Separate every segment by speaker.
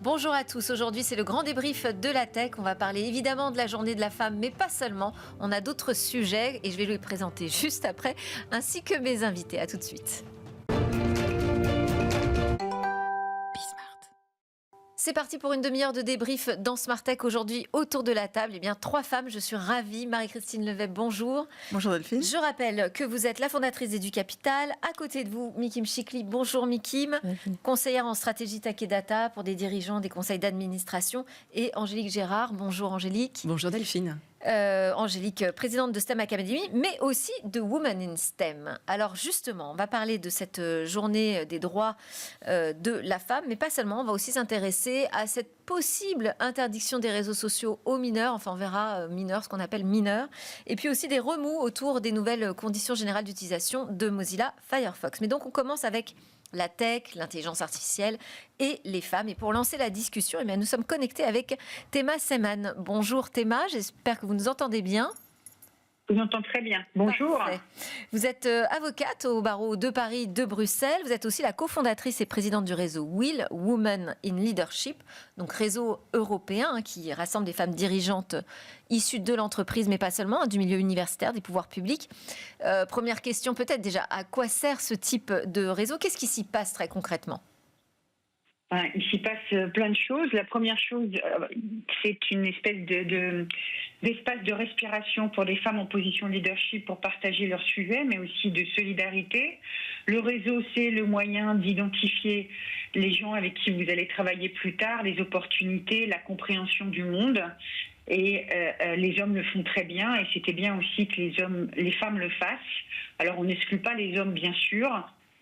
Speaker 1: Bonjour à tous, aujourd'hui c'est le grand débrief de la tech. On va parler évidemment de la journée de la femme, mais pas seulement. On a d'autres sujets et je vais les présenter juste après, ainsi que mes invités. À tout de suite. C'est parti pour une demi-heure de débrief dans Smart Tech. Aujourd'hui, autour de la table, 3 femmes. Je suis ravie. Marie-Christine Leveb, bonjour.
Speaker 2: Bonjour Delphine.
Speaker 1: Je rappelle que vous êtes la fondatrice d'Edu Capital. À côté de vous, Mikim Chikli. Bonjour Mikim. Conseillère en stratégie Tech et Data pour des dirigeants des conseils d'administration. Et Angélique Gérard. Bonjour Angélique.
Speaker 2: Bonjour Delphine.
Speaker 1: Angélique, présidente de STEM Academy, mais aussi de Women in STEM. Alors justement, on va parler de cette journée des droits de la femme, mais pas seulement, on va aussi s'intéresser à cette possible interdiction des réseaux sociaux aux mineurs, enfin on verra mineurs, ce qu'on appelle mineurs, et puis aussi des remous autour des nouvelles conditions générales d'utilisation de Mozilla Firefox. Mais donc on commence avec la tech, l'intelligence artificielle et les femmes. Et pour lancer la discussion, nous sommes connectés avec Théma Seman. Bonjour Théma, j'espère que vous nous entendez bien.
Speaker 3: Je vous entends très bien. Bonjour.
Speaker 1: Parfait. Vous êtes avocate au barreau de Paris, de Bruxelles. Vous êtes aussi la cofondatrice et présidente du réseau WIL, Women in Leadership, donc réseau européen qui rassemble des femmes dirigeantes issues de l'entreprise, mais pas seulement, du milieu universitaire, des pouvoirs publics. Première question peut-être déjà, à quoi sert ce type de réseau? Qu'est-ce qui s'y passe très concrètement?
Speaker 3: Il s'y passe plein de choses. La première chose, c'est une espèce d'espace de respiration pour des femmes en position de leadership pour partager leurs sujets, mais aussi de solidarité. Le réseau, c'est le moyen d'identifier les gens avec qui vous allez travailler plus tard, les opportunités, la compréhension du monde. Et les hommes le font très bien, et c'était bien aussi que les femmes le fassent. Alors on n'exclut pas les hommes, bien sûr,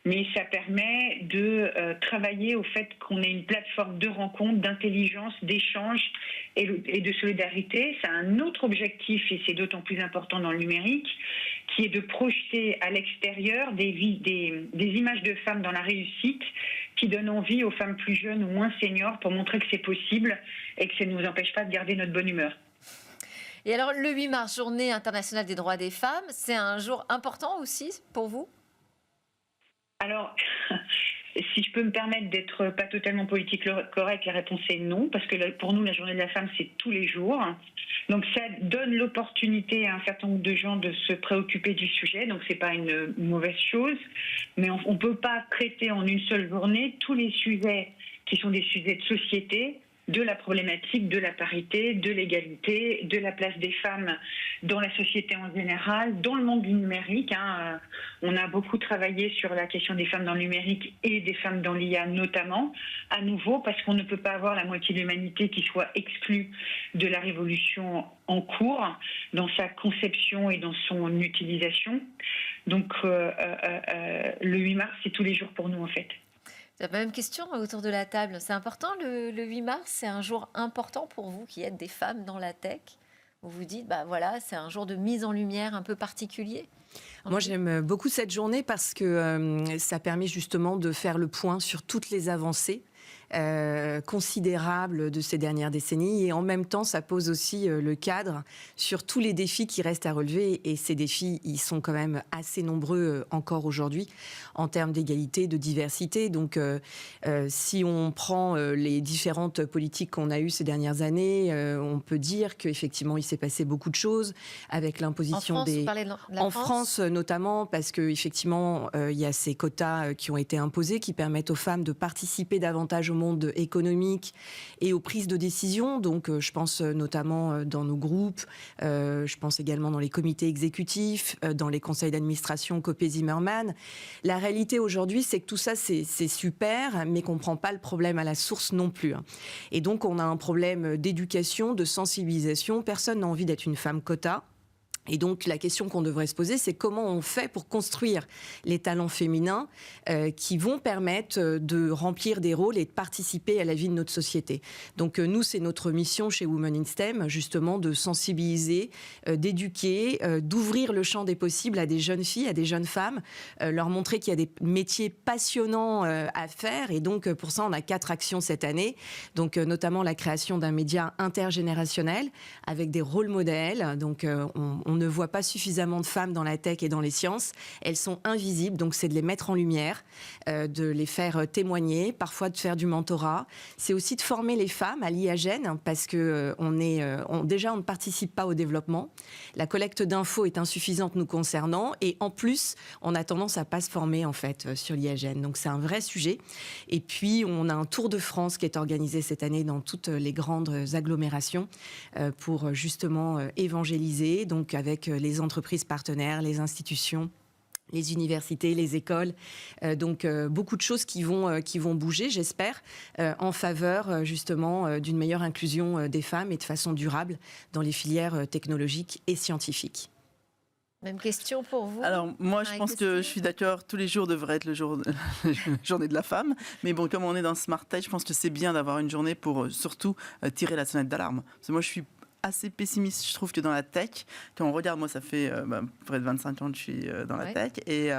Speaker 3: mais ça permet de travailler au fait qu'on ait une plateforme de rencontre, d'intelligence, d'échange et de solidarité. C'est un autre objectif, et c'est d'autant plus important dans le numérique, qui est de projeter à l'extérieur des images de femmes dans la réussite qui donnent envie aux femmes plus jeunes ou moins seniors pour montrer que c'est possible et que ça ne nous empêche pas de garder notre bonne humeur.
Speaker 1: Et alors, le 8 mars, journée internationale des droits des femmes, c'est un jour important aussi pour vous ?
Speaker 3: Alors, si je peux me permettre d'être pas totalement politique correct, la réponse est non, parce que pour nous, la journée de la femme, c'est tous les jours. Donc, ça donne l'opportunité à un certain nombre de gens de se préoccuper du sujet, donc c'est pas une mauvaise chose. Mais on ne peut pas traiter en une seule journée tous les sujets qui sont des sujets de société, de la problématique de la parité, de l'égalité, de la place des femmes dans la société en général, dans le monde du numérique. On a beaucoup travaillé sur la question des femmes dans le numérique et des femmes dans l'IA notamment, à nouveau parce qu'on ne peut pas avoir la moitié de l'humanité qui soit exclue de la révolution en cours, dans sa conception et dans son utilisation. Donc le 8 mars, c'est tous les jours pour nous en fait.
Speaker 1: C'est la même question autour de la table. C'est important le 8 mars, c'est un jour important pour vous qui êtes des femmes dans la tech. Vous vous dites, voilà, c'est un jour de mise en lumière un peu particulier.
Speaker 2: Moi, j'aime beaucoup cette journée parce que ça permet justement de faire le point sur toutes les avancées considérable de ces dernières décennies, et en même temps ça pose aussi le cadre sur tous les défis qui restent à relever, et ces défis ils sont quand même assez nombreux encore aujourd'hui en termes d'égalité, de diversité. Donc si on prend les différentes politiques qu'on a eues ces dernières années, on peut dire qu'effectivement il s'est passé beaucoup de choses avec l'imposition
Speaker 1: en
Speaker 2: France notamment, parce que effectivement il y a ces quotas qui ont été imposés qui permettent aux femmes de participer davantage au monde économique et aux prises de décision. Donc je pense notamment dans nos groupes, je pense également dans les comités exécutifs, dans les conseils d'administration Copé-Zimmermann. La réalité aujourd'hui, c'est que tout ça c'est super, mais qu'on ne prend pas le problème à la source non plus. Et donc on a un problème d'éducation, de sensibilisation. Personne n'a envie d'être une femme quota. Et donc la question qu'on devrait se poser, c'est comment on fait pour construire les talents féminins qui vont permettre de remplir des rôles et de participer à la vie de notre société. Donc nous, c'est notre mission chez Women in STEM, justement de sensibiliser, d'éduquer, d'ouvrir le champ des possibles à des jeunes filles, à des jeunes femmes, leur montrer qu'il y a des métiers passionnants à faire. Et donc pour ça, on a 4 actions cette année. Donc notamment la création d'un média intergénérationnel avec des rôles modèles. Donc on on ne voit pas suffisamment de femmes dans la tech et dans les sciences. Elles sont invisibles, donc c'est de les mettre en lumière, de les faire témoigner, parfois de faire du mentorat. C'est aussi de former les femmes à l'IAGEN, parce que déjà on ne participe pas au développement. La collecte d'infos est insuffisante nous concernant, et en plus, on a tendance à pas se former en fait sur l'IAGEN. Donc c'est un vrai sujet. Et puis on a un Tour de France qui est organisé cette année dans toutes les grandes agglomérations pour justement évangéliser, donc avec les entreprises partenaires, les institutions, les universités, les écoles. Donc beaucoup de choses qui vont bouger, j'espère, en faveur justement d'une meilleure inclusion des femmes et de façon durable dans les filières technologiques et scientifiques.
Speaker 1: Même question pour vous.
Speaker 4: Alors moi, je pense que je suis d'accord, tous les jours devrait être la journée de la femme. Mais bon, comme on est dans Smart Tech, je pense que c'est bien d'avoir une journée pour surtout tirer la sonnette d'alarme. Parce que moi, je suis assez pessimiste, je trouve, que dans la tech. Quand on regarde, moi, ça fait près de 25 ans que je suis dans la tech et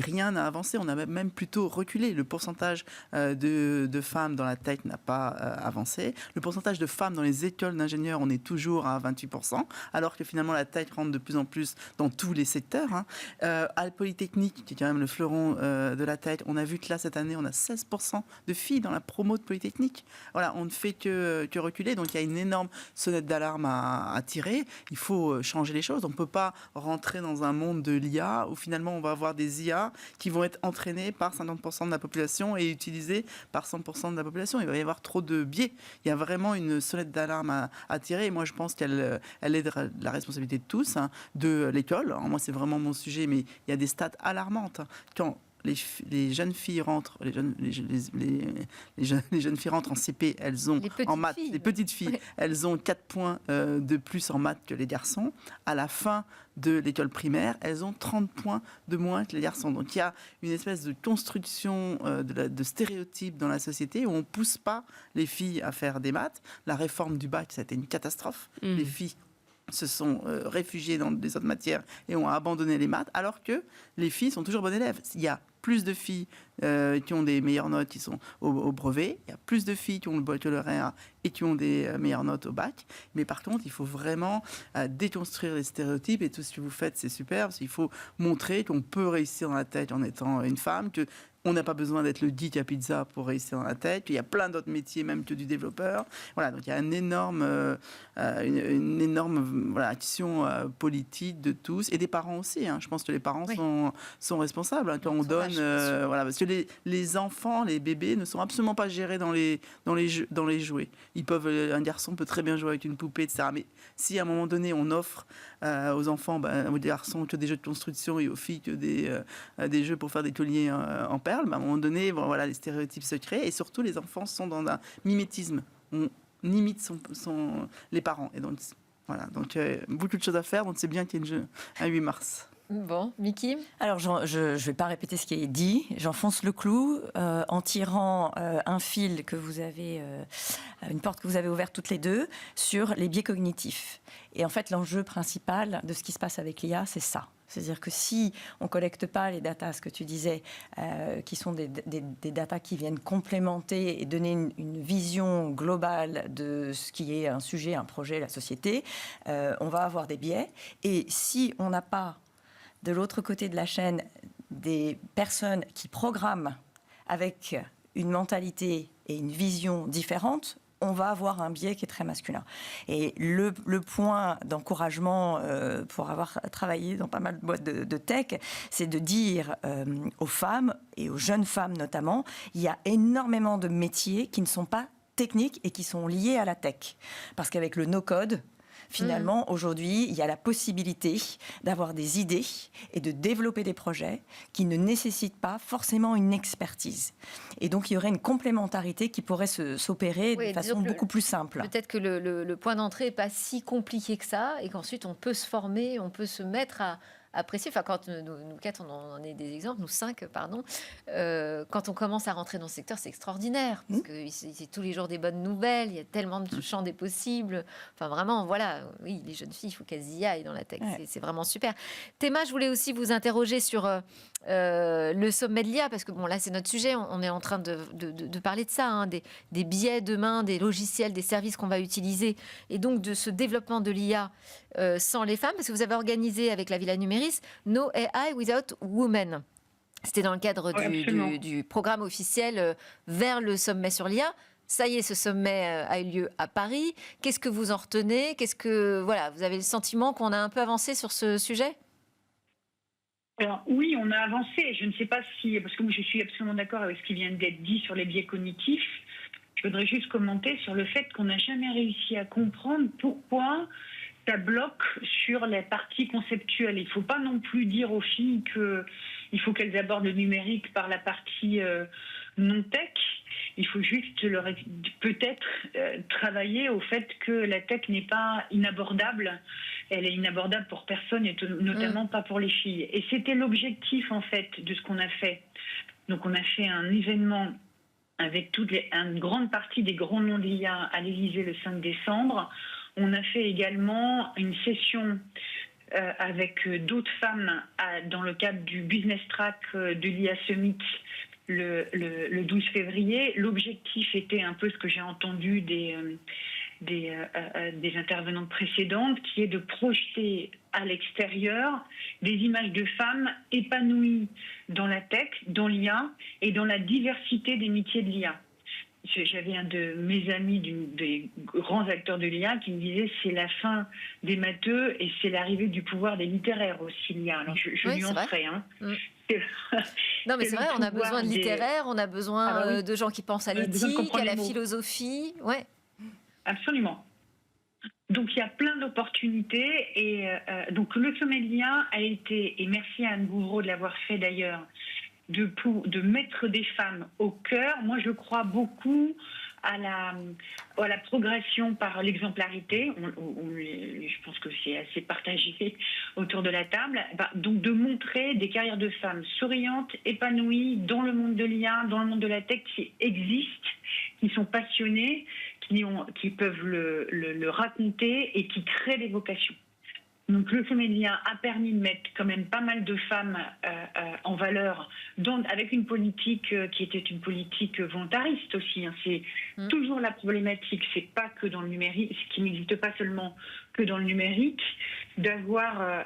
Speaker 4: rien n'a avancé. On a même plutôt reculé. Le pourcentage de femmes dans la tech n'a pas avancé. Le pourcentage de femmes dans les écoles d'ingénieurs, on est toujours à 28%, alors que finalement, la tech rentre de plus en plus dans tous les secteurs. À la Polytechnique, qui est quand même le fleuron de la tech, on a vu que là, cette année, on a 16% de filles dans la promo de Polytechnique. Voilà, on ne fait que reculer. Donc, il y a une énorme sonnette d'alarme à tirer. Il faut changer les choses. On ne peut pas rentrer dans un monde de l'IA où finalement on va avoir des IA qui vont être entraînées par 50% de la population et utilisées par 100% de la population. Il va y avoir trop de biais. Il y a vraiment une sonnette d'alarme à tirer. Et moi, je pense qu'elle est de la responsabilité de tous, de l'école. Alors, moi, c'est vraiment mon sujet, mais il y a des stats alarmantes. Quand les jeunes filles rentrent, les jeunes filles rentrent en CP, elles ont en maths, les petites filles, elles ont 4 points de plus en maths que les garçons. À la fin de l'école primaire, elles ont 30 points de moins que les garçons. Donc il y a une espèce de construction de stéréotypes dans la société où on ne pousse pas les filles à faire des maths. La réforme du bac, ça a été une catastrophe. Les filles se sont réfugiées dans des autres matières et ont abandonné les maths, alors que les filles sont toujours bonnes élèves. Il y a plus de filles qui ont des meilleures notes, qui sont au brevet. Il y a plus de filles qui ont le baccalauréat et qui ont des meilleures notes au bac. Mais par contre, il faut vraiment déconstruire les stéréotypes. Et tout ce que vous faites, c'est super. Parce qu'il faut montrer qu'on peut réussir dans la tech en étant une femme, que on n'a pas besoin d'être le geek à pizza pour réussir dans la tech. Il y a plein d'autres métiers, même que du développeur. Voilà, donc il y a une énorme action politique de tous et des parents aussi. Je pense que les parents sont responsables quand on donne. Parce que les enfants, les bébés, ne sont absolument pas gérés dans les jouets. Un garçon peut très bien jouer avec une poupée, etc. Mais si à un moment donné on offre aux enfants, aux garçons, que des jeux de construction et aux filles que des jeux pour faire des colliers en perles, à un moment donné, les stéréotypes se créent et surtout les enfants sont dans un mimétisme. On imite les parents. Et donc, beaucoup de choses à faire. Donc, c'est bien qu'il y ait un 8 mars.
Speaker 1: Bon, Miki ?
Speaker 5: Alors, je ne vais pas répéter ce qui est dit. J'enfonce le clou en tirant un fil que vous avez, une porte que vous avez ouverte toutes les deux, sur les biais cognitifs. Et en fait, l'enjeu principal de ce qui se passe avec l'IA, c'est ça. C'est-à-dire que si on ne collecte pas les datas, ce que tu disais, qui sont des datas qui viennent complémenter et donner une vision globale de ce qui est un sujet, un projet, la société, on va avoir des biais. Et si on n'a pas, de l'autre côté de la chaîne, des personnes qui programment avec une mentalité et une vision différente, on va avoir un biais qui est très masculin. Et le point d'encouragement, pour avoir travaillé dans pas mal de boîtes de tech, c'est de dire aux femmes, et aux jeunes femmes notamment, il y a énormément de métiers qui ne sont pas techniques et qui sont liés à la tech. Parce qu'avec le no-code, finalement, aujourd'hui, il y a la possibilité d'avoir des idées et de développer des projets qui ne nécessitent pas forcément une expertise. Et donc, il y aurait une complémentarité qui pourrait s'opérer de façon beaucoup plus simple.
Speaker 1: Peut-être que le point d'entrée n'est pas si compliqué que ça et qu'ensuite, on peut se former, on peut se mettre apprécié. Enfin, quand nous 4, on en est des exemples, nous 5, pardon. Quand on commence à rentrer dans ce secteur, c'est extraordinaire. Parce que c'est tous les jours des bonnes nouvelles. Il y a tellement de champs des possibles. Enfin, vraiment, voilà. Oui, les jeunes filles, il faut qu'elles y aillent dans la tech.
Speaker 5: Ouais.
Speaker 1: C'est vraiment super. Théma, je voulais aussi vous interroger sur le sommet de l'IA. Parce que, bon, là, c'est notre sujet. On est en train de parler de ça. Hein, des biais demain, des logiciels, des services qu'on va utiliser. Et donc, de ce développement de l'IA sans les femmes. Parce que vous avez organisé avec la Villa Numéris No AI Without Women. C'était dans le cadre du programme officiel vers le sommet sur l'IA. Ça y est, ce sommet a eu lieu à Paris. Qu'est-ce que vous en retenez ? Voilà, vous avez le sentiment qu'on a un peu avancé sur ce sujet ?
Speaker 3: Alors, oui, on a avancé. Je ne sais pas si, parce que moi, je suis absolument d'accord avec ce qui vient d'être dit sur les biais cognitifs. Je voudrais juste commenter sur le fait qu'on n'a jamais réussi à comprendre pourquoi ça bloque sur les parties conceptuelles. Il ne faut pas non plus dire aux filles qu'il faut qu'elles abordent le numérique par la partie non-tech. Il faut juste peut-être travailler au fait que la tech n'est pas inabordable. Elle est inabordable pour personne, et notamment pas pour les filles. Et c'était l'objectif, en fait, de ce qu'on a fait. Donc, on a fait un événement avec une grande partie des grands noms de l'IA à l'Élysée le 5 décembre. On a fait également une session avec d'autres femmes dans le cadre du Business Track de l'IA Summit le 12 février. L'objectif était un peu ce que j'ai entendu des intervenantes précédentes, qui est de projeter à l'extérieur des images de femmes épanouies dans la tech, dans l'IA et dans la diversité des métiers de l'IA. J'avais un de mes amis, des grands acteurs de l'IA, qui me disait c'est la fin des matheux et c'est l'arrivée du pouvoir des littéraires aussi, l'IA. Alors je nuancerai. Hein.
Speaker 1: Non, mais c'est vrai, on a besoin de littéraires, on a besoin de gens qui pensent à l'éthique, à la philosophie. Ouais.
Speaker 3: Absolument. Donc il y a plein d'opportunités et donc le sommet de l'IA a été, et merci à Anne Bouvreau de l'avoir fait d'ailleurs, de mettre des femmes au cœur. Moi, je crois beaucoup à la progression par l'exemplarité. Je pense que c'est assez partagé autour de la table. Donc, de montrer des carrières de femmes souriantes, épanouies dans le monde de l'IA, dans le monde de la tech, qui existent, qui sont passionnées, qui peuvent le raconter et qui créent des vocations. Donc le sommet de l'IA a permis de mettre quand même pas mal de femmes en valeur, avec une politique qui était une politique volontariste aussi. Hein. C'est toujours la problématique, c'est pas que dans le numérique, ce qui n'existe pas seulement que dans le numérique, d'avoir à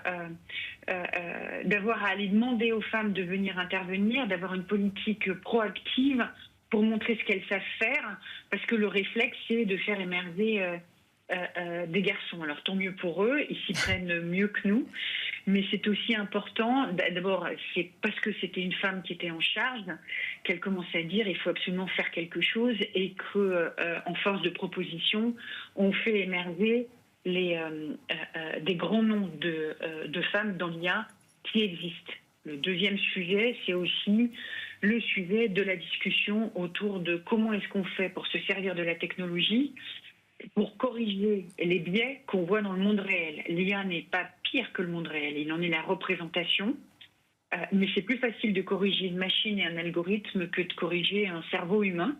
Speaker 3: aller demander aux femmes de venir intervenir, d'avoir une politique proactive pour montrer ce qu'elles savent faire, parce que le réflexe, c'est de faire émerger des garçons. Alors tant mieux pour eux, ils s'y prennent mieux que nous, mais c'est aussi important, d'abord c'est parce que c'était une femme qui était en charge qu'elle commençait à dire il faut absolument faire quelque chose, et que en force de proposition on fait émerger des grands noms de femmes dans l'IA qui existent. Le deuxième sujet, c'est aussi le sujet de la discussion autour de comment est-ce qu'on fait pour se servir de la technologie pour corriger les biais qu'on voit dans le monde réel. L'IA n'est pas pire que le monde réel, il en est la représentation, mais c'est plus facile de corriger une machine et un algorithme que de corriger un cerveau humain.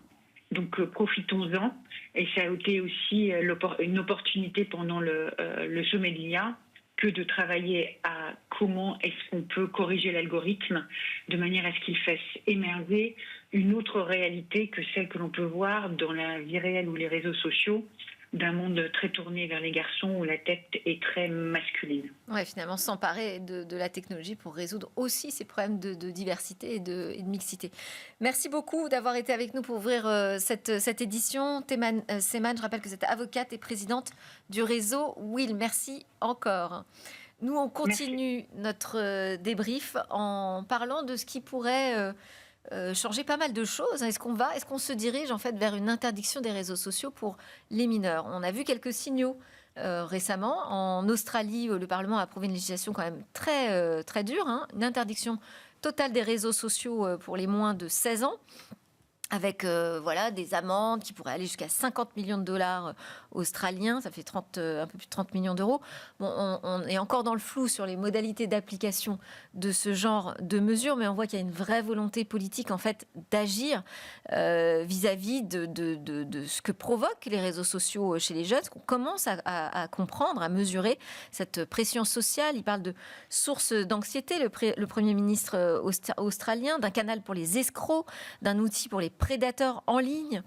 Speaker 3: Donc profitons-en, et ça a été aussi une opportunité pendant le sommet de l'IA que de travailler à comment est-ce qu'on peut corriger l'algorithme de manière à ce qu'il fasse émerger une autre réalité que celle que l'on peut voir dans la vie réelle ou les réseaux sociaux, d'un monde très tourné vers les garçons où la tête est très masculine.
Speaker 1: Ouais, finalement, s'emparer de la technologie pour résoudre aussi ces problèmes de diversité et de mixité. Merci beaucoup d'avoir été avec nous pour ouvrir cette édition. Théma Seman, je rappelle que vous êtes avocate et présidente du réseau WIL. Merci encore. Nous, on continue notre débrief en parlant de ce qui pourrait changer pas mal de choses. Est-ce qu'on se dirige en fait vers une interdiction des réseaux sociaux pour les mineurs ? On a vu quelques signaux récemment. En Australie, le Parlement a approuvé une législation quand même très, très dure, hein, une interdiction totale des réseaux sociaux pour les moins de 16 ans. avec voilà, des amendes qui pourraient aller jusqu'à 50 millions de dollars australiens, ça fait un peu plus de 30 millions d'euros. Bon, on est encore dans le flou sur les modalités d'application de ce genre de mesures, mais on voit qu'il y a une vraie volonté politique en fait d'agir vis-à-vis de ce que provoquent les réseaux sociaux chez les jeunes, qu'on commence à comprendre, à mesurer cette pression sociale. Il parle de source d'anxiété, le Premier ministre australien, d'un canal pour les escrocs, d'un outil pour les prédateurs en ligne.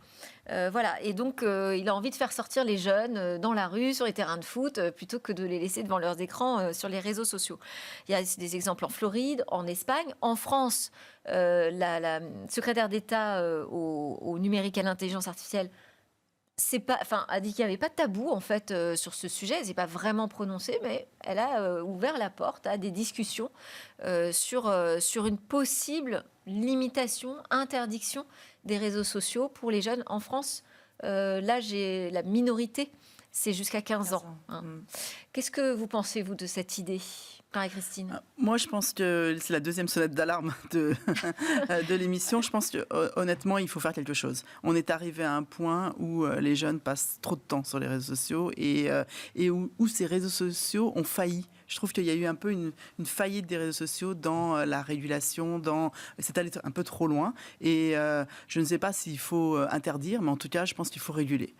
Speaker 1: Voilà. Et donc, il a envie de faire sortir les jeunes dans la rue, sur les terrains de foot, plutôt que de les laisser devant leurs écrans sur les réseaux sociaux. Il y a des exemples en Floride, en Espagne. En France, la secrétaire d'État au numérique et à l'intelligence artificielle a dit qu'il n'y avait pas de tabou en fait sur ce sujet. Elle s'est pas vraiment prononcée, mais elle a ouvert la porte à des discussions sur une possible limitation, interdiction des réseaux sociaux pour les jeunes en France. Là, j'ai la minorité, c'est jusqu'à 15 ans. Hein. Qu'est-ce que vous pensez, vous, de cette idée, Marie-Christine?
Speaker 4: Moi, je pense que c'est la deuxième sonnette d'alarme de l'émission. Je pense que honnêtement, il faut faire quelque chose. On est arrivé à un point où les jeunes passent trop de temps sur les réseaux sociaux et où ces réseaux sociaux ont failli. Je trouve qu'il y a eu un peu une faillite des réseaux sociaux dans la régulation, c'est allé un peu trop loin. Et je ne sais pas s'il faut interdire, mais en tout cas, je pense qu'il faut réguler.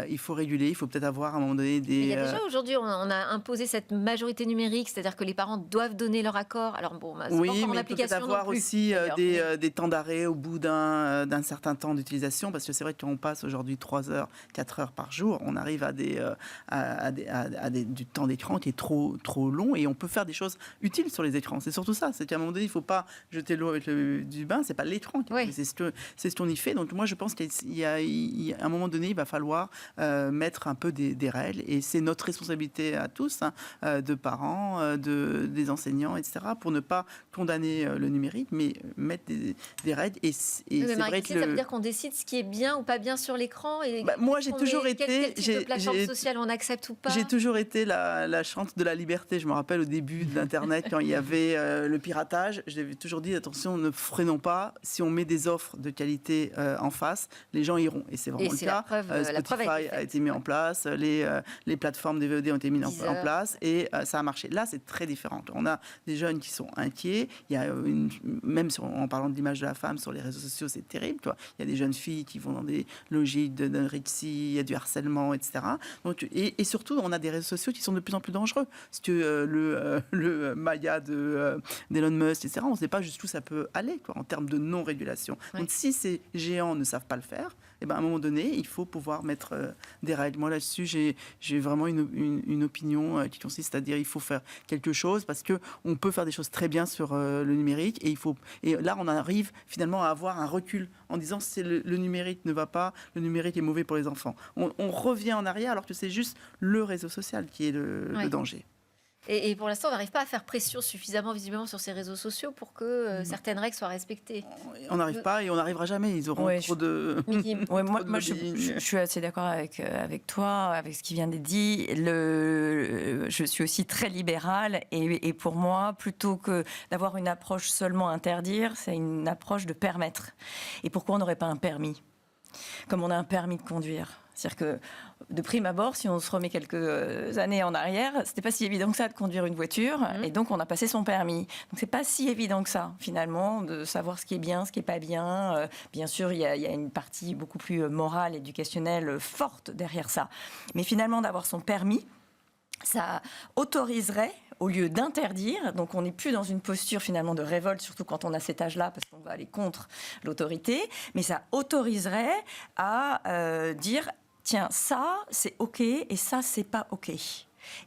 Speaker 4: Il faut réguler, il faut peut-être avoir à un moment donné des...
Speaker 1: Il y a déjà aujourd'hui, on a imposé cette majorité numérique, c'est-à-dire que les parents doivent donner leur accord. Alors bon, c'est
Speaker 4: oui,
Speaker 1: pas encore en
Speaker 4: mais il peut
Speaker 1: application
Speaker 4: avoir
Speaker 1: non plus,
Speaker 4: aussi des temps d'arrêt au bout d'un certain temps d'utilisation, parce que c'est vrai que quand on passe aujourd'hui 3 heures, 4 heures par jour, on arrive à du temps d'écran qui est trop long, et on peut faire des choses utiles sur les écrans. C'est surtout ça, c'est qu'à un moment donné, il ne faut pas jeter l'eau avec du bain, c'est pas l'écran,
Speaker 1: oui.
Speaker 4: c'est ce qu'on y fait. Donc moi, je pense qu'à un moment donné, il va falloir mettre un peu des règles, et c'est notre responsabilité à tous, de parents, des enseignants, etc., pour ne pas condamner le numérique, mais mettre des règles. Et
Speaker 1: c'est vrai que ça veut dire qu'on décide ce qui est bien ou pas bien sur l'écran. Et
Speaker 4: moi, j'ai toujours été...
Speaker 1: Quel type de plateforme sociale on accepte ou pas?
Speaker 4: J'ai toujours été la chante de la liberté. Je me rappelle au début de l'Internet, quand il y avait le piratage, j'avais toujours dit, attention, ne freinons pas. Si on met des offres de qualité en face, les gens iront. Et c'est vraiment le cas. Spotify a été mis en place, les plateformes des VOD ont été mises en place, et ça a marché. Là, c'est très différent. On a des jeunes qui sont inquiets. Il y a même en parlant de l'image de la femme sur les réseaux sociaux, c'est terrible. Il y a des jeunes filles qui vont dans des logiques d'anorexie, il y a du harcèlement, etc. Donc, et surtout, on a des réseaux sociaux qui sont de plus en plus dangereux. Parce que le Maya d'Elon Musk, etc., on ne sait pas jusqu'où ça peut aller en termes de non-régulation. Oui. Donc si ces géants ne savent pas le faire, à un moment donné, il faut pouvoir mettre des règles. Moi, là-dessus, j'ai vraiment une opinion qui consiste à dire qu'il faut faire quelque chose, parce qu'on peut faire des choses très bien sur le numérique, et là, on arrive finalement à avoir un recul en disant que le numérique ne va pas, le numérique est mauvais pour les enfants. On revient en arrière, alors que c'est juste le réseau social qui est le danger.
Speaker 1: Et pour l'instant, on n'arrive pas à faire pression suffisamment visiblement sur ces réseaux sociaux pour que certaines règles soient respectées.
Speaker 4: On n'arrive pas, et on n'arrivera jamais. Ils auront trop de...
Speaker 5: moi, je suis assez d'accord avec toi, avec ce qui vient d'être dit. Je suis aussi très libérale, et pour moi, plutôt que d'avoir une approche seulement interdire, c'est une approche de permettre. Et pourquoi on n'aurait pas un permis, comme on a un permis de conduire? C'est-à-dire que, de prime abord, si on se remet quelques années en arrière, c'était pas si évident que ça de conduire une voiture, et donc on a passé son permis. Donc c'est pas si évident que ça, finalement, de savoir ce qui est bien, ce qui est pas bien. Bien sûr, il y a une partie beaucoup plus morale, éducationnelle, forte derrière ça. Mais finalement, d'avoir son permis, ça autoriserait, au lieu d'interdire, donc on n'est plus dans une posture finalement de révolte, surtout quand on a cet âge-là, parce qu'on va aller contre l'autorité, mais ça autoriserait à dire, tiens, ça c'est OK et ça c'est pas OK.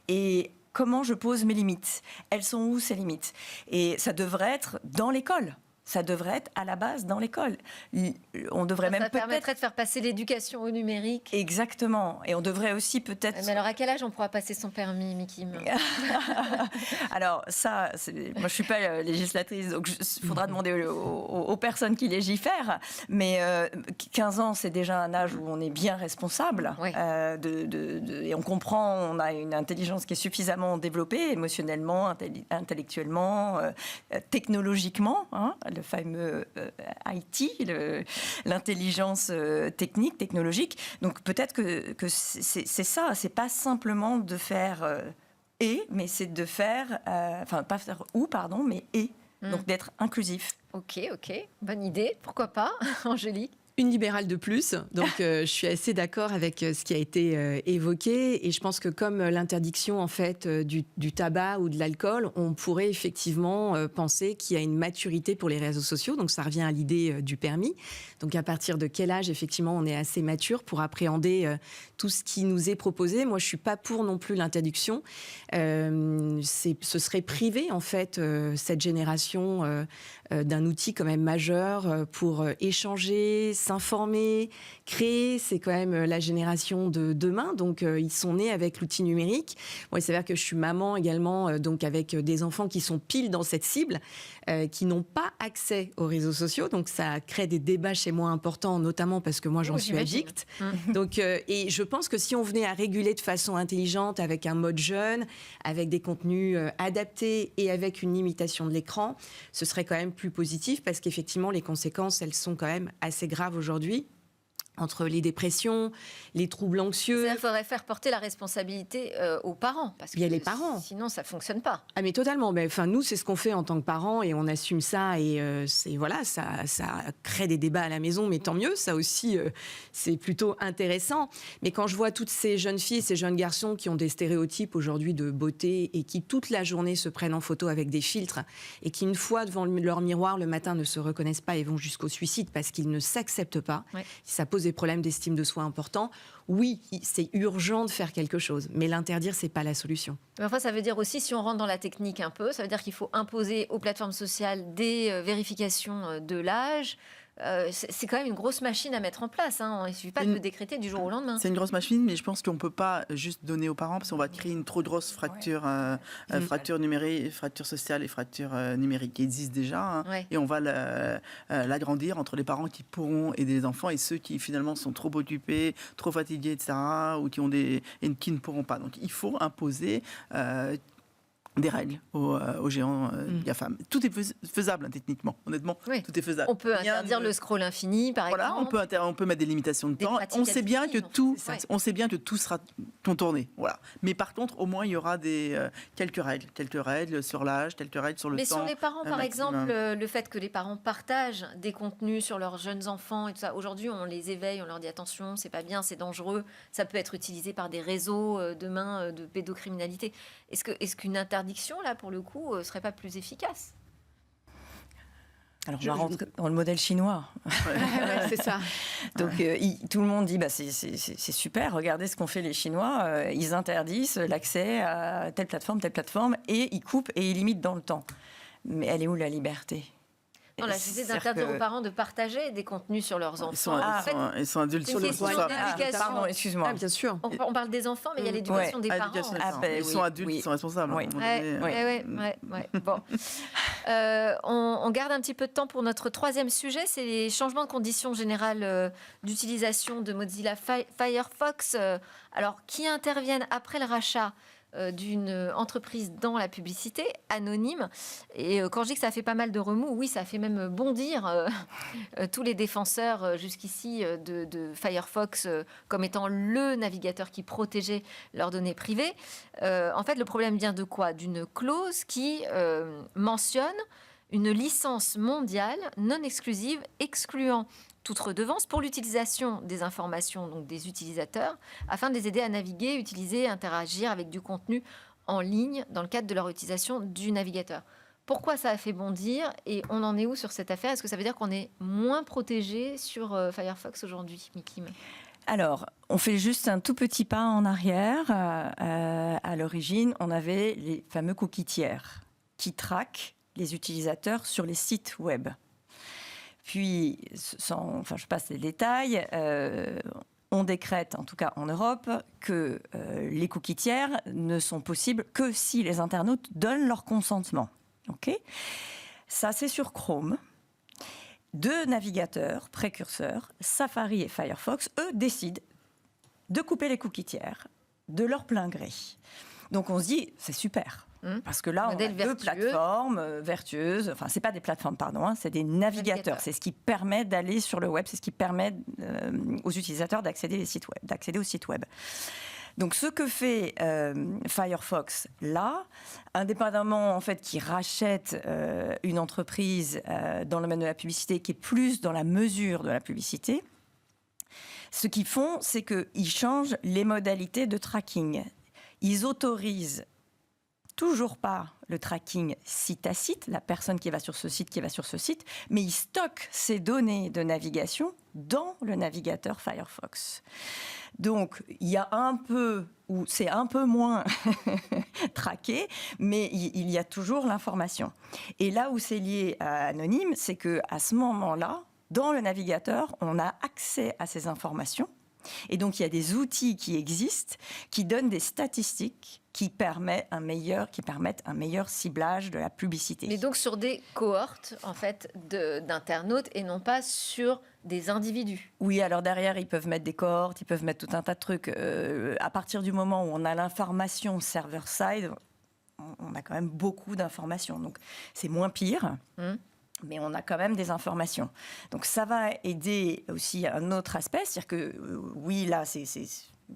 Speaker 5: Et comment je pose mes limites? Elles sont où ces limites? Et ça devrait être dans l'école. Ça devrait être à la base dans l'école. On devrait même
Speaker 1: permettrait de faire passer l'éducation au numérique.
Speaker 5: Exactement. Et on devrait aussi peut-être...
Speaker 1: Mais alors à quel âge on pourra passer son permis, Miki?
Speaker 5: Alors ça, moi je suis pas législatrice, donc il faudra demander aux personnes qui légifèrent. Mais 15 ans, c'est déjà un âge où on est bien responsable. Oui. Et on comprend, on a une intelligence qui est suffisamment développée, émotionnellement, intellectuellement, technologiquement. le fameux IT, l'intelligence technologique. Donc peut-être que c'est ça, c'est pas simplement de faire mais c'est de faire, enfin pas faire ou, pardon, mais et. Donc d'être inclusif.
Speaker 1: Ok, bonne idée, pourquoi pas, Angélique?
Speaker 2: Une libérale de plus, donc je suis assez d'accord avec ce qui a été évoqué, et je pense que comme l'interdiction en fait du tabac ou de l'alcool, on pourrait effectivement penser qu'il y a une maturité pour les réseaux sociaux, donc ça revient à l'idée du permis. Donc à partir de quel âge effectivement on est assez mature pour appréhender tout ce qui nous est proposé. Moi je suis pas pour non plus l'interdiction, ce serait priver en fait cette génération d'un outil quand même majeur pour échanger, s'informer, créer. C'est quand même la génération de demain, donc ils sont nés avec l'outil numérique. Moi, il s'avère que je suis maman également, donc avec des enfants qui sont pile dans cette cible, qui n'ont pas accès aux réseaux sociaux, donc ça crée des débats chez moi importants, notamment parce que moi j'en suis addict. Donc, et je pense que si on venait à réguler de façon intelligente, avec un mode jeune, avec des contenus adaptés et avec une limitation de l'écran, ce serait quand même plus positif, parce qu'effectivement les conséquences, elles sont quand même assez graves aujourd'hui, entre les dépressions, les troubles anxieux.
Speaker 1: Il faudrait faire porter la responsabilité aux parents, parce
Speaker 2: Il y a les parents.
Speaker 1: Sinon ça fonctionne pas.
Speaker 2: Ah mais totalement. Mais enfin nous, c'est ce qu'on fait en tant que parents, et on assume ça, et c'est voilà, ça crée des débats à la maison, mais tant mieux. Ça aussi, c'est plutôt intéressant. Mais quand je vois toutes ces jeunes filles, ces jeunes garçons qui ont des stéréotypes aujourd'hui de beauté, et qui toute la journée se prennent en photo avec des filtres, et qui une fois devant leur miroir le matin ne se reconnaissent pas et vont jusqu'au suicide parce qu'ils ne s'acceptent pas. Ouais. Ça pose des problèmes d'estime de soi importants. Oui, c'est urgent de faire quelque chose, mais l'interdire, c'est pas la solution.
Speaker 1: Mais enfin, ça veut dire aussi, si on rentre dans la technique un peu, ça veut dire qu'il faut imposer aux plateformes sociales des vérifications de l'âge. C'est quand même une grosse machine à mettre en place. Hein. Il ne suffit pas de le décréter du jour au lendemain.
Speaker 4: C'est une grosse machine, mais je pense qu'on ne peut pas juste donner aux parents, parce qu'on va créer une trop grosse fracture, fracture numérique, fracture sociale et fracture numérique qui existe déjà. Hein, et on va l'agrandir entre les parents qui pourront aider les enfants et ceux qui finalement sont trop occupés, trop fatigués, etc., ou qui ne pourront pas. Donc il faut imposer des règles aux géants GAFAM. Tout est faisable, hein, techniquement, honnêtement. Oui. Tout est faisable.
Speaker 1: On peut interdire le scroll infini, par exemple.
Speaker 4: On peut mettre des limitations de temps. On sait bien que tout sera contourné. Voilà. Mais par contre, au moins, il y aura quelques règles sur l'âge, quelques règles sur le temps.
Speaker 1: Mais sur les parents, par exemple, le fait que les parents partagent des contenus sur leurs jeunes enfants et tout ça. Aujourd'hui, on les éveille, on leur dit attention, c'est pas bien, c'est dangereux. Ça peut être utilisé par des réseaux demain de pédocriminalité. Est-ce qu'une interdiction, là, pour le coup, serait pas plus efficace?
Speaker 5: Alors, on va rentrer dans le modèle chinois.
Speaker 2: Ouais, c'est ça.
Speaker 5: Donc, tout le monde dit, c'est super, regardez ce qu'ont fait les Chinois. Ils interdisent l'accès à telle plateforme, et ils coupent et ils limitent dans le temps. Mais elle est où la liberté?
Speaker 1: Non, là, je disais d'interdire aux parents de partager des contenus sur leurs enfants.
Speaker 4: Ils sont adultes sur le
Speaker 1: soir.
Speaker 5: Pardon, excuse-moi.
Speaker 2: Bien sûr.
Speaker 1: On parle des enfants, mais il y a l'éducation des parents.
Speaker 4: Ils sont adultes, ils sont responsables.
Speaker 1: Oui. Bon. On garde un petit peu de temps pour notre troisième sujet, c'est les changements de conditions générales d'utilisation de Mozilla Firefox. Alors, qui interviennent après le rachat d'une entreprise dans la publicité anonyme. Et quand je dis que ça fait pas mal de remous, oui, ça fait même bondir tous les défenseurs jusqu'ici de Firefox comme étant le navigateur qui protégeait leurs données privées. En fait, le problème vient de quoi? D'une clause qui mentionne une licence mondiale non exclusive excluant toute redevance pour l'utilisation des informations donc des utilisateurs afin de les aider à naviguer, utiliser, interagir avec du contenu en ligne dans le cadre de leur utilisation du navigateur. Pourquoi ça a fait bondir et on en est où sur cette affaire? Est-ce que ça veut dire qu'on est moins protégé sur Firefox aujourd'hui, Mikim?
Speaker 5: Alors, on fait juste un tout petit pas en arrière. À l'origine, on avait les fameux cookies tiers qui traquent les utilisateurs sur les sites web. Puis, je passe les détails, on décrète, en tout cas en Europe, que les cookies tiers ne sont possibles que si les internautes donnent leur consentement. Okay, ça, c'est sur Chrome. Deux navigateurs précurseurs, Safari et Firefox, eux, décident de couper les cookies tiers de leur plein gré. Donc on se dit, c'est super. Parce que là, on a
Speaker 1: Modèle
Speaker 5: deux
Speaker 1: vertueux.
Speaker 5: plateformes vertueuses. Enfin, c'est pas des plateformes, pardon, hein, c'est des navigateurs. C'est ce qui permet d'aller sur le web, c'est ce qui permet aux utilisateurs d'accéder aux sites web. Donc, ce que fait Firefox là, indépendamment en fait qui rachète une entreprise dans le domaine de la publicité, qui est plus dans la mesure de la publicité, ce qu'ils font, c'est qu'ils changent les modalités de tracking. Ils autorisent toujours pas le tracking site à site, la personne qui va sur ce site, mais ils stockent ces données de navigation dans le navigateur Firefox. Donc, il y a un peu, ou c'est un peu moins traqué, mais il y a toujours l'information. Et là où c'est lié à Anonyme, c'est qu'à ce moment-là, dans le navigateur, on a accès à ces informations. Et donc, il y a des outils qui existent, qui donnent des statistiques qui permettent un meilleur ciblage de la publicité.
Speaker 1: Mais donc sur des cohortes, en fait, d'internautes et non pas sur des individus.
Speaker 5: Oui, alors derrière, ils peuvent mettre des cohortes, ils peuvent mettre tout un tas de trucs. À partir du moment où on a l'information server-side, on a quand même beaucoup d'informations. Donc, c'est moins pire. Mais on a quand même des informations. Donc ça va aider aussi à un autre aspect, c'est-à-dire que oui, là, c'est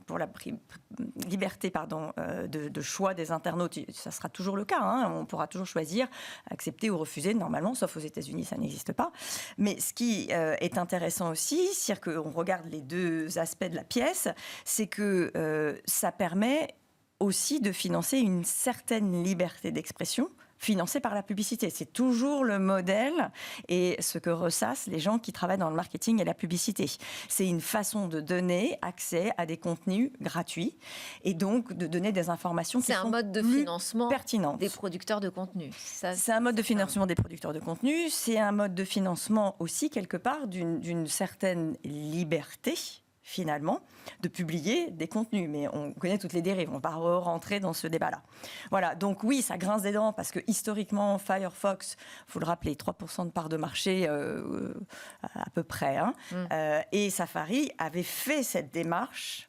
Speaker 5: pour la liberté de choix des internautes, ça sera toujours le cas. Hein, on pourra toujours choisir, accepter ou refuser, normalement, sauf aux États-Unis, ça n'existe pas. Mais ce qui est intéressant aussi, c'est-à-dire qu'on regarde les deux aspects de la pièce, c'est que ça permet aussi de financer une certaine liberté d'expression, financé par la publicité. C'est toujours le modèle et ce que ressassent les gens qui travaillent dans le marketing et la publicité. C'est une façon de donner accès à des contenus gratuits et donc de donner des informations qui sont
Speaker 1: C'est un mode de
Speaker 5: plus
Speaker 1: financement
Speaker 5: pertinentes.
Speaker 1: des producteurs de contenu.
Speaker 5: C'est un mode de financement des producteurs de contenu. C'est un mode de financement aussi, quelque part, d'une certaine liberté, finalement, de publier des contenus. Mais on connaît toutes les dérives, on ne va pas rentrer dans ce débat-là. Voilà, donc oui, ça grince des dents, parce que historiquement, Firefox, il faut le rappeler, 3% de part de marché à peu près, hein, et Safari avait fait cette démarche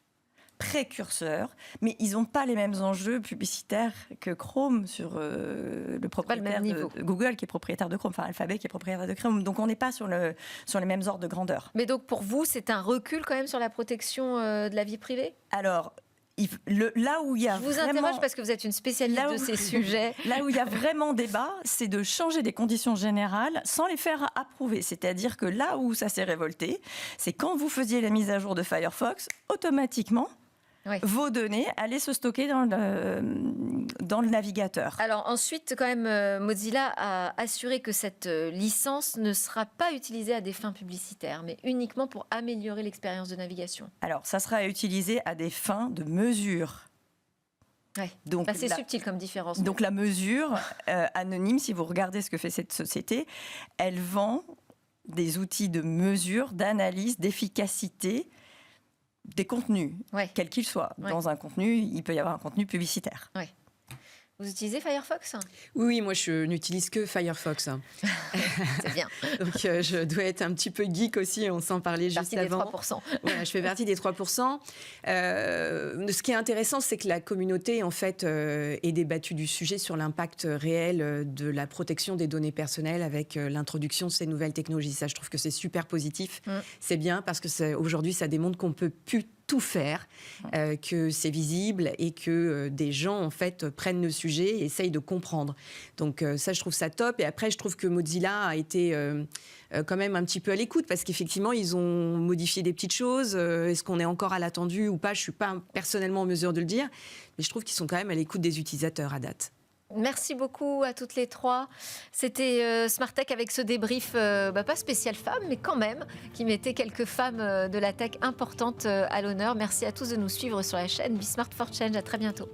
Speaker 5: précurseur, mais ils n'ont pas les mêmes enjeux publicitaires que Chrome sur le propriétaire de Google qui est propriétaire de Chrome, enfin Alphabet qui est propriétaire de Chrome. Donc on n'est pas sur les mêmes ordres de grandeur.
Speaker 1: Mais donc pour vous, c'est un recul quand même sur la protection de la vie privée ?
Speaker 5: Alors, là où il y a
Speaker 1: Je vous interroge parce que vous êtes une spécialiste de ces sujets.
Speaker 5: Là où il y a vraiment débat, c'est de changer des conditions générales sans les faire approuver. C'est-à-dire que là où ça s'est révolté, c'est quand vous faisiez la mise à jour de Firefox, automatiquement, vos données allaient se stocker dans le navigateur.
Speaker 1: Alors ensuite, quand même, Mozilla a assuré que cette licence ne sera pas utilisée à des fins publicitaires, mais uniquement pour améliorer l'expérience de navigation.
Speaker 5: Alors, ça sera utilisé à des fins de mesure.
Speaker 1: Ouais.
Speaker 5: Donc,
Speaker 1: c'est subtil comme différence.
Speaker 5: Donc la mesure Anonyme, si vous regardez ce que fait cette société, elle vend des outils de mesure, d'analyse, d'efficacité des contenus, quels qu'ils soient. Dans un contenu, il peut y avoir un contenu publicitaire.
Speaker 1: Vous utilisez Firefox ?
Speaker 2: Oui, moi je n'utilise que Firefox.
Speaker 1: C'est bien.
Speaker 2: Donc je dois être un petit peu geek aussi, on s'en parlait juste avant.
Speaker 1: Des 3%.
Speaker 2: Voilà, je fais partie des 3%. Ce qui est intéressant, c'est que la communauté en fait est débattue du sujet sur l'impact réel de la protection des données personnelles avec l'introduction de ces nouvelles technologies. Ça, je trouve que c'est super positif. C'est bien parce que aujourd'hui, ça démontre qu'on peut plus tout faire, que c'est visible et que des gens en fait prennent le sujet et essayent de comprendre. Donc ça, je trouve ça top. Et après, je trouve que Mozilla a été quand même un petit peu à l'écoute parce qu'effectivement, ils ont modifié des petites choses. Est-ce qu'on est encore à l'attendu ou pas ? Je suis pas personnellement en mesure de le dire, mais je trouve qu'ils sont quand même à l'écoute des utilisateurs à date.
Speaker 1: Merci beaucoup à toutes les trois. C'était Smart Tech avec ce débrief, pas spécial femmes, mais quand même, qui mettait quelques femmes de la tech importantes à l'honneur. Merci à tous de nous suivre sur la chaîne Be Smart for Change. À très bientôt.